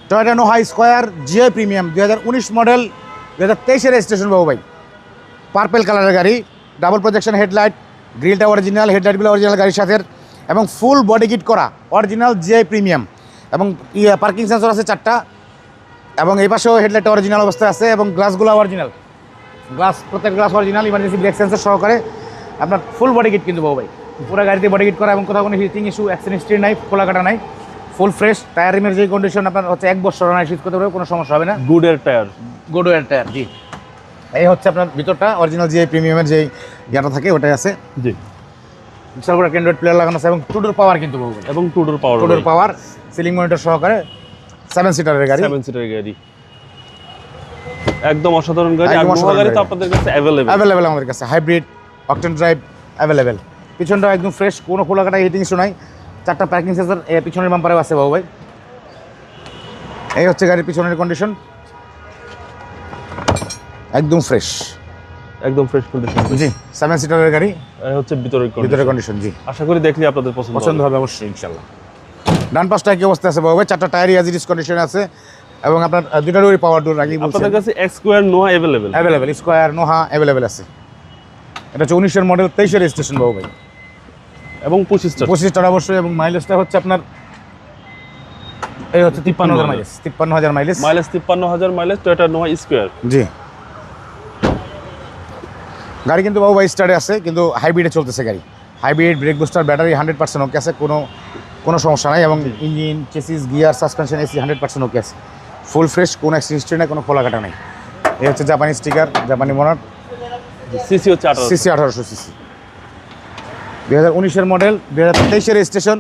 Toyota Noah square GI premium 2019 model 2023 registration বাবু ভাই। Purple কালারের গাড়ি, ডাবল প্রজেকশন হেডলাইট, গ্রিলটা অরিজিনাল, হেডলাইটগুলো অরিজিনাল গাড়ির সাথে, এবং ফুল বডি কিট করা অরিজিনাল জিআই প্রিমিয়াম, এবং পার্কিং সেন্সর আছে 4টা, এবং এই পাশেও হেডলাইটটা অরিজিনাল অবস্থায় আছে, এবং গ্লাসগুলো অরিজিনাল, প্রত্যেক glass original, emergency break sensor সহকারে আপনার ফুল বডি কিট কিন্তু বাবু ভাই। পুরো গাড়িতে বডি কিট করা, এবং কোথাও কোনো হিটিং ইস্যু, অ্যাক্সিডেন্ট হিস্ট্রি নাই, খোলা কাটা নাই, ফুল ফ্রেশ। টায়ার রিমের যে কন্ডিশন আপনার হচ্ছে 1 বছর রানার শীত করতে পারবে, কোনো সমস্যা হবে না। গুডের টায়ার, গুডওয়ের টায়ার, জি। এই হচ্ছে আপনার ভিতরটা অরিজিনাল জিআই প্রিমিয়ামের যে ইয়াটা থাকে ওটাই আছে, জি। বিশাল করে ক্যান্ডোয়েড প্লেয়ার লাগানো আছে, এবং টুডোর পাওয়ার কিন্তু বাবু ভাই। এবং টুডোর পাওয়ার সিলিং মনিটর সহকারে 7 সিটারের গাড়ি, 7 সিটারের গাড়ি, একদম অসাধারণ গাড়ি। আর নোহা গাড়ি তো আপনাদের কাছে অ্যাভেলেবেল আমাদের কাছে, হাইব্রিড অকটেন ড্রাইভ অ্যাভেলেবেল। পিছনটা একদম ফ্রেশ, কোনো খোলা কাটা হিটিং ইস্যু নাই, 4টা পার্কিং সেন্সর পিছনের বাম্পারেও আছে বাবু ভাই। এই হচ্ছে গাড়ির পিছনের কন্ডিশন, একদম ফ্রেশ কন্ডিশন, জি। 7 সিটারের গাড়ি, হচ্ছে ভিতরের কন্ডিশন, জি। আশা করি দেখলে আপনাদের পছন্দ হবে অবশ্যই ইনশাল্লাহ। ডান পাশটা কি অবস্থা আছে বাবু ভাই? 4টা টায়ারই অ্যাজ ইট ইজ কন্ডিশনে আছে, এবং আপনার 2টা ডোরই পাওয়ার ডোর। আগেই বলছি আপনাদের কাছে square Noha available, square Noha available আছে। এটা হচ্ছে 19 মডেল 23 রেজিস্ট্রেশন বাবু ভাই, এবং 25টা অবশ্যই, এবং মাইলেজটা হচ্ছে আপনার এই হচ্ছে 53,000 mileage, 53,000 mileage, 53,000 mileage Toyota Noah square, জি। গাড়ি কিন্তু বাবু ভাই স্টার্টে আছে, কিন্তু হাইব্রিডে চলতেছে গাড়ি। হাইব্রিড, ব্রেক বুস্টার, ব্যাটারি 100% ওকে আছে, কোনো সমস্যা নাই, এবং engine, chassis, gear, suspension, AC 100% ওকে আছে, ফুল ফ্রেশ, কোনো অ্যাক্সিডেন্ট হিস্ট্রি নাই, কোনো খোলা কাটা নেই। এই হচ্ছে জাপানি স্টিকার, জাপানি মনার, সিসি হচ্ছে 1800 সিসি, 2019 মডেল, 2023 রেজিস্ট্রেশন,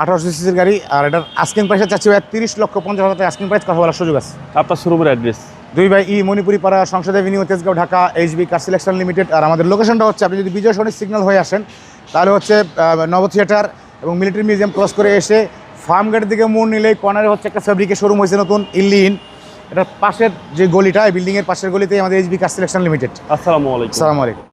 1800 সিসির গাড়ি। আর এটার আস্কিং প্রাইসে চাচ্ছি 30,50,000 টাকা আস্কিং প্রাইস, কথা বলার সুযোগ আছে। আপনার শোরুমের address 2 by E Manipuri Para, Sangsad avenue, Tejgaon, Dhaka, HB car selection limited. আর আমাদের লোকেশনটা হচ্ছে, আপনি যদি বিজয় সরণি সিগন্যাল হয়ে আসেন, তাহলে হচ্ছে নব থিয়েটার এবং মিলিটারি মিউজিয়াম ক্রস করে এসে ফার্ম গেটের দিকে মোড় নিলেই কর্নারে হচ্ছে একটা ফেব্রিকের শোরুম হয়েছে নতুন, ইন। এটার পাশের যে গলিটা, এই বিল্ডিংয়ের পাশের গলিতেই আমাদের এইচবি কার সিলেকশন লিমিটেড। আসসালামু আলাইকুম।